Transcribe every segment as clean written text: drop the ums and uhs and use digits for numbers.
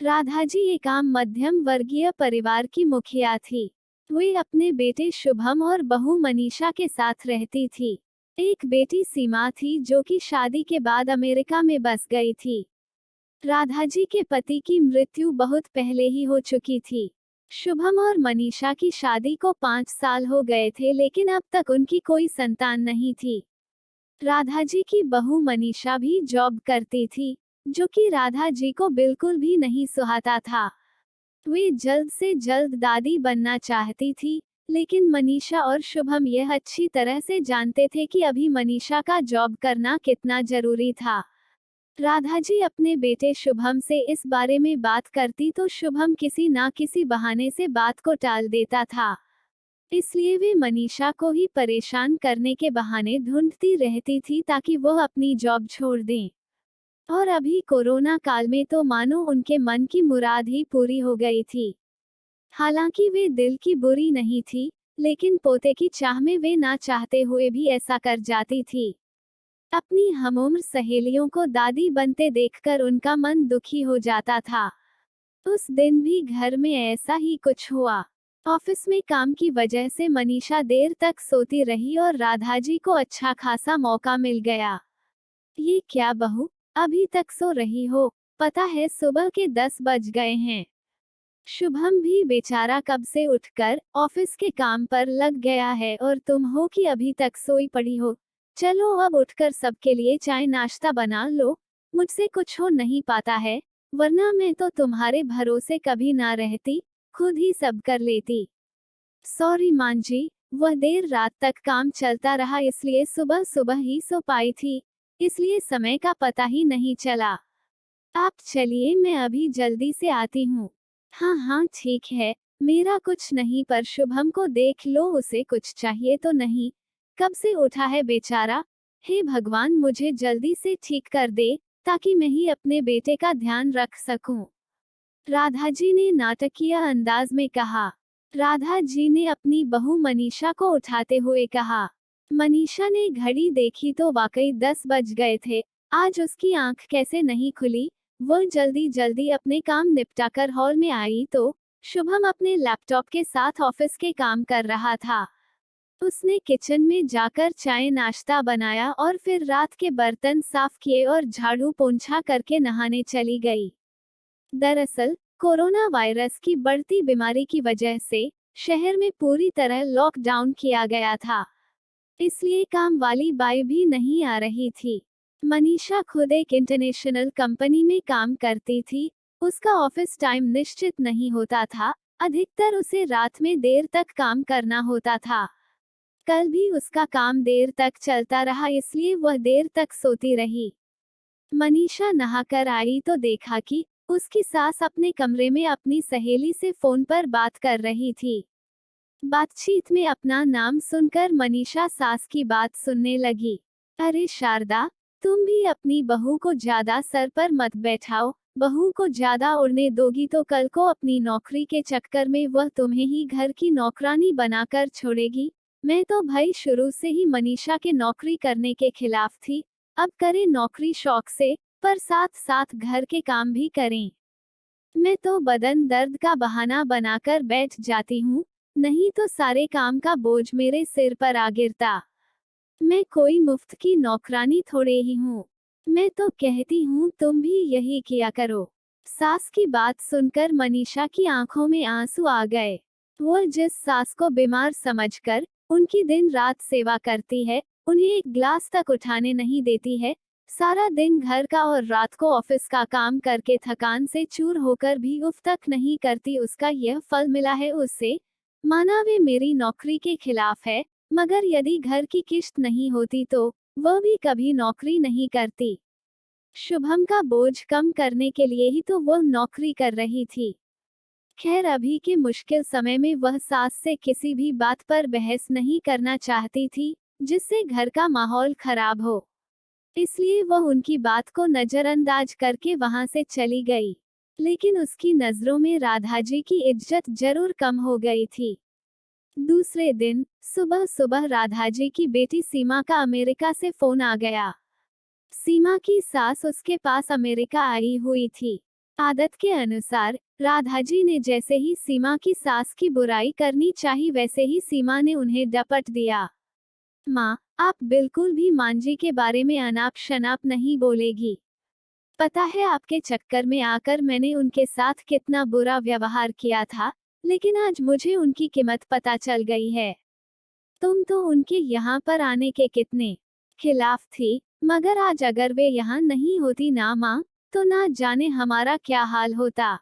राधा जी एक आम मध्यम वर्गीय परिवार की मुखिया थी। वे अपने बेटे शुभम और बहू मनीषा के साथ रहती थी। एक बेटी सीमा थी जो कि शादी के बाद अमेरिका में बस गई थी। राधा जी के पति की मृत्यु बहुत पहले ही हो चुकी थी। शुभम और मनीषा की शादी को 5 साल हो गए थे, लेकिन अब तक उनकी कोई संतान नहीं थी। राधा जी की बहू मनीषा भी जॉब करती थी, जो कि राधा जी को बिल्कुल भी नहीं सुहाता था। वे जल्द से जल्द दादी बनना चाहती थी, लेकिन मनीषा और शुभम यह अच्छी तरह से जानते थे कि अभी मनीषा का जॉब करना कितना जरूरी था। राधा जी अपने बेटे शुभम से इस बारे में बात करती तो शुभम किसी ना किसी बहाने से बात को टाल देता था। इसलिए वे मनीषा को ही परेशान करने के बहाने ढूंढती रहती थी ताकि वो अपनी जॉब छोड़ दें। और अभी कोरोना काल में तो मानो उनके मन की मुराद ही पूरी हो गई थी। हालांकि वे दिल की बुरी नहीं थी, लेकिन पोते की चाह में वे ना चाहते हुए भी ऐसा कर जाती थी। अपनी हमउम्र सहेलियों को दादी बनते देखकर उनका मन दुखी हो जाता था। उस दिन भी घर में ऐसा ही कुछ हुआ। ऑफिस में काम की वजह से मनीषा देर तक सोती रही और राधा जी को अच्छा खासा मौका मिल गया। ये क्या बहू, अभी तक सो रही हो? पता है सुबह के 10 बज गए हैं। शुभम भी बेचारा कब से उठकर ऑफिस के काम पर लग गया है और तुम हो कि अभी तक सोई पड़ी हो। चलो अब उठकर सबके लिए चाय नाश्ता बना लो। मुझसे कुछ हो नहीं पाता है, वरना मैं तो तुम्हारे भरोसे कभी ना रहती, खुद ही सब कर लेती। सॉरी मां जी, वह देर रात तक काम चलता रहा, इसलिए सुबह सुबह ही सो पाई थी, इसलिए समय का पता ही नहीं चला। आप चलिए, मैं अभी जल्दी से आती हूँ। हाँ हाँ ठीक है, मेरा कुछ नहीं, पर शुभम को देख लो, उसे कुछ चाहिए तो नहीं? कब से उठा है बेचारा। हे भगवान, मुझे जल्दी से ठीक कर दे, ताकि मैं ही अपने बेटे का ध्यान रख सकूं। राधा जी ने नाटकीय अंदाज में कहा। राधा जी ने अपनी बहू मनीषा को उठाते हुए कहा। मनीषा ने घड़ी देखी तो वाकई 10 बज गए थे। आज उसकी आंख कैसे नहीं खुली। वह जल्दी जल्दी अपने काम निपटाकर हॉल में आई तो शुभम अपने लैपटॉप के साथ ऑफिस के काम कर रहा था। उसने किचन में जाकर चाय नाश्ता बनाया और फिर रात के बर्तन साफ किए और झाड़ू पोंछा करके नहाने चली गई। दरअसल कोरोना वायरस की बढ़ती बीमारी की वजह से शहर में पूरी तरह लॉकडाउन किया गया था, इसलिए काम वाली बाई भी नहीं आ रही थी। मनीषा खुद एक इंटरनेशनल कंपनी में काम करती थी। उसका ऑफिस टाइम निश्चित नहीं होता था, अधिकतर उसे रात में देर तक काम करना होता था। कल भी उसका काम देर तक चलता रहा, इसलिए वह देर तक सोती रही। मनीषा नहाकर आई तो देखा कि उसकी सास अपने कमरे में अपनी सहेली से फोन पर बात कर रही थी। बातचीत में अपना नाम सुनकर मनीषा सास की बात सुनने लगी। अरे शारदा, तुम भी अपनी बहू को ज्यादा सर पर मत बैठाओ। बहू को ज्यादा उड़ने दोगी तो कल को अपनी नौकरी के चक्कर में वह तुम्हें ही घर की नौकरानी बनाकर छोड़ेगी। मैं तो भाई शुरू से ही मनीषा के नौकरी करने के खिलाफ थी। अब करे नौकरी शौक से, पर साथ साथ घर के काम भी करें। मैं तो बदन दर्द का बहाना बनाकर बैठ जाती हूँ, नहीं तो सारे काम का बोझ मेरे सिर पर आ गिरता। मैं कोई मुफ्त की नौकरानी थोड़े ही हूँ। मैं तो कहती हूँ तुम भी यही किया करो। सास की बात सुनकर मनीषा की आंखों में आंसू आ गए। वो जिस सास को बीमार समझकर उनकी दिन रात सेवा करती है, उन्हें एक ग्लास तक उठाने नहीं देती है, सारा दिन घर का और रात को ऑफिस का काम करके थकान से चूर होकर भी उफ तक नहीं करती, उसका यह फल मिला है उसे। माना वे मेरी नौकरी के खिलाफ है, मगर यदि घर की किश्त नहीं होती तो वह भी कभी नौकरी नहीं करती। शुभम का बोझ कम करने के लिए ही तो वह नौकरी कर रही थी। खैर अभी के मुश्किल समय में वह सास से किसी भी बात पर बहस नहीं करना चाहती थी, जिससे घर का माहौल खराब हो। इसलिए वह उनकी बात को नजरअंदाज करके वहां से चली गई। लेकिन उसकी नजरों में राधा जी की इज्जत जरूर कम हो गई थी। दूसरे दिन सुबह सुबह राधा जी की बेटी सीमा का अमेरिका से फोन आ गया। सीमा की सास उसके पास अमेरिका आई हुई थी। आदत के अनुसार राधा जी ने जैसे ही सीमा की सास की बुराई करनी चाही वैसे ही सीमा ने उन्हें डपट दिया। माँ, आप बिल्कुल भी मांझी के बारे में अनाप शनाप नहीं बोलेगी। पता है आपके चक्कर में आकर मैंने उनके साथ कितना बुरा व्यवहार किया था, लेकिन आज मुझे उनकी कीमत पता चल गई है। तुम तो उनके यहाँ पर आने के कितने खिलाफ थी, मगर आज अगर वे यहाँ नहीं होती ना माँ, तो ना जाने हमारा क्या हाल होता।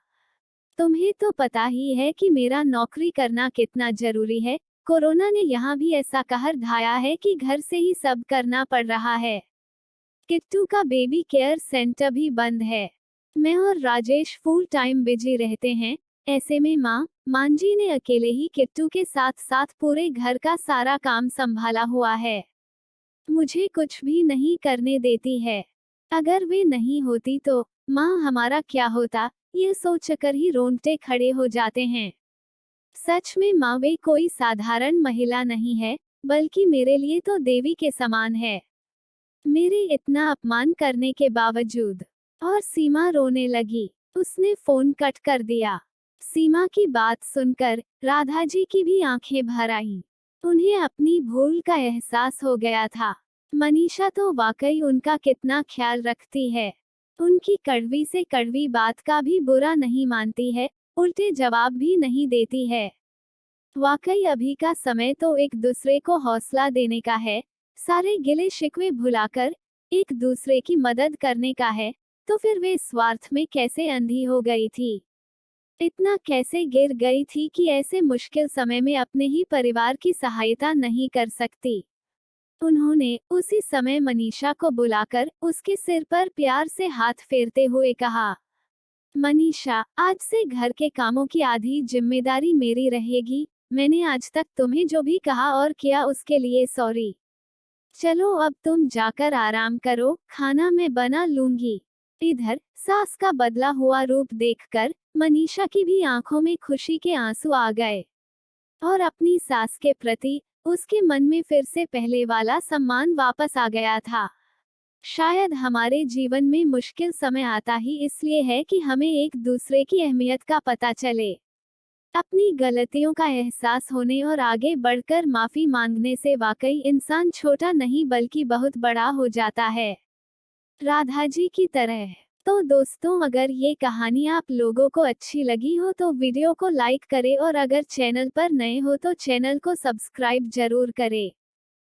तुम्हें तो पता ही है कि मेरा नौकरी करना कितना जरूरी है। कोरोना ने यहाँ भी ऐसा कहर ढाया है कि घर से ही सब करना पड़ रहा है। किट्टू का बेबी केयर सेंटर भी बंद है। मैं और राजेश फुल टाइम बिजी रहते हैं। ऐसे में मांझी ने अकेले ही किट्टू के साथ साथ पूरे घर का सारा काम संभाला हुआ है। मुझे कुछ भी नहीं करने देती है। अगर वे नहीं होती तो माँ हमारा क्या होता, ये सोचकर ही रोंगटे खड़े हो जाते हैं। सच में माँ वे कोई साधारण महिला नहीं है, बल्कि मेरे लिए तो देवी के समान है। मेरे इतना अपमान करने के बावजूद। और सीमा रोने लगी। उसने फोन कट कर दिया। सीमा की बात सुनकर राधा जी की भी आंखें भर आईं। उन्हें अपनी भूल का एहसास हो गया था। मनीषा तो वाकई उनका कितना ख्याल रखती है। उनकी कड़वी से कड़वी बात का भी बुरा नहीं मानती है, उल्टे जवाब भी नहीं देती है। वाकई अभी का समय तो एक दूसरे को हौसला देने का है, सारे गिले शिकवे भुलाकर एक दूसरे की मदद करने का है। तो फिर वे स्वार्थ में कैसे अंधी हो गई थी, इतना कैसे गिर गई थी कि ऐसे मुश्किल समय में अपने ही परिवार की सहायता नहीं कर सकती। उन्होंने उसी समय मनीषा को बुलाकर उसके सिर पर प्यार से हाथ फेरते हुए कहा, मनीषा, आज से घर के कामों की आधी जिम्मेदारी मेरी रहेगी। मैंने आज तक तुम्हें जो भी कहा और किया उसके लिए सॉरी। चलो अब तुम जाकर आराम करो, खाना मैं बना लूंगी। इधर सास का बदला हुआ रूप देखकर मनीषा की भी आंखों में खुशी के आंसू आ गए और अपनी सास के प्रति उसके मन में फिर से पहले वाला सम्मान वापस आ गया था। शायद हमारे जीवन में मुश्किल समय आता ही इसलिए है कि हमें एक दूसरे की अहमियत का पता चले। अपनी गलतियों का एहसास होने और आगे बढ़कर माफी मांगने से वाकई इंसान छोटा नहीं बल्कि बहुत बड़ा हो जाता है, राधा जी की तरह। तो दोस्तों, अगर ये कहानी आप लोगों को अच्छी लगी हो तो वीडियो को लाइक करें और अगर चैनल पर नए हो तो चैनल को सब्सक्राइब जरूर करें।